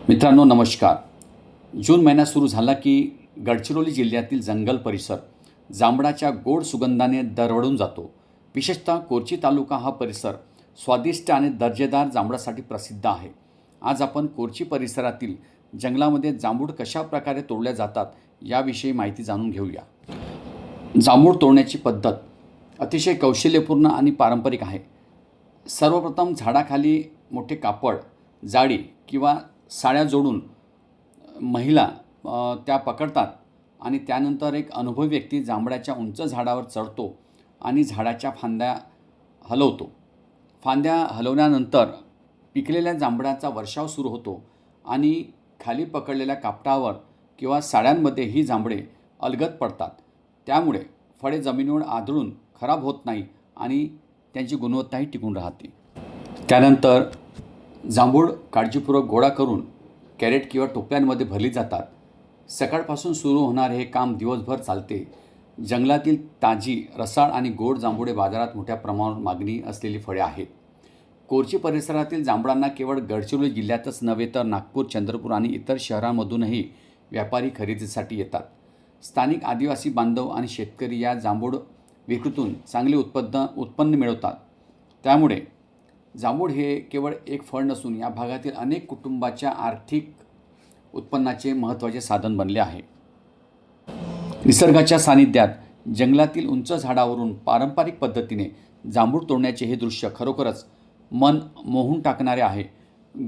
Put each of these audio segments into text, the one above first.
मित्रांनो नमस्कार. जून महिना सुरू झाला की गडचिरोली जिल्ह्यातील जंगल परिसर जांभळाच्या गोड सुगंधाने दरवळून जातो. विशेषतः कोरची तालुका हा परिसर स्वादिष्ट आणि दर्जेदार जांभळासाठी प्रसिद्ध आहे. आज आपण कोरची परिसरातील जंगलामध्ये जांभूळ कशा प्रकारे तोडल्या जातात याविषयी माहिती जाणून घेऊया. जांभूळ तोडण्याची पद्धत अतिशय कौशल्यपूर्ण आणि पारंपरिक आहे. सर्वप्रथम झाडाखाली मोठे कापड, जाळी किंवा साड्या जोडून महिला त्या पकडतात आणि त्यानंतर एक अनुभवी व्यक्ती जांभळाच्या उंच झाडावर चढतो आणि झाडाच्या फांद्या हलवतो. फांद्या हलवल्यानंतर पिकलेल्या जांभळाचा वर्षाव सुरू होतो आणि खाली पकडलेल्या कापडावर किंवा साड्यांमध्ये ही जांभळे अलगद पडतात. त्यामुळे फळे जमिनीवर आदळून खराब होत नाही आणि त्यांची गुणवत्ताही टिकून राहते. त्यानंतर जांभूळ काळजीपूर्वक गोळा करून कॅरेट किंवा टोपल्यांमध्ये भरली जातात. सकाळपासून सुरू होणारे हे काम दिवसभर चालते. जंगलातील ताजी, रसाळ आणि गोड जांभुळे बाजारात मोठ्या प्रमाणावर मागणी असलेली फळे आहेत. कोरची परिसरातील जांभळांना केवळ गडचिरोली जिल्ह्यातच नव्हे तर नागपूर, चंद्रपूर आणि इतर शहरांमधूनही व्यापारी खरेदीसाठी येतात. स्थानिक आदिवासी बांधव आणि शेतकरी या जांभूळ विक्रीतून चांगले उत्पन्न मिळवतात. त्यामुळे जांभूळ हे केवळ एक फळ नसून या भागातील अनेक कुटुंबाच्या आर्थिक उत्पन्नाचे महत्त्वाचे साधन बनले आहे. निसर्गाच्या सानिध्यात जंगलातील उंच झाडावरून पारंपरिक पद्धतीने जांभूळ तोडण्याचे हे दृश्य खरोखरच मन मोहून टाकणारे आहे.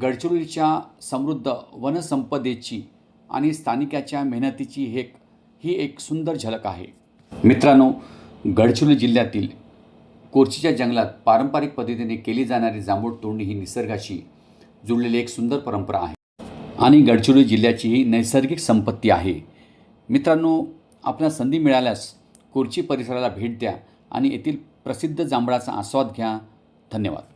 गडचिरोलीच्या समृद्ध वनसंपदेची आणि स्थानिकाच्या मेहनतीची ही एक सुंदर झलक आहे. मित्रांनो, गडचिरोली जिल्ह्यातील कोरचीच्या जंगलात पारंपरिक पद्धतीने केली जाणारी जांभूळ तोडणी ही निसर्गाशी जुळलेली एक सुंदर परंपरा आहे आणि गडचिरोली जिल्ह्याची ही नैसर्गिक संपत्ती आहे. मित्रांनो, आपल्याला संधी मिळाल्यास कोरची परिसराला भेट द्या आणि येथील प्रसिद्ध जांभळाचा आस्वाद घ्या. धन्यवाद.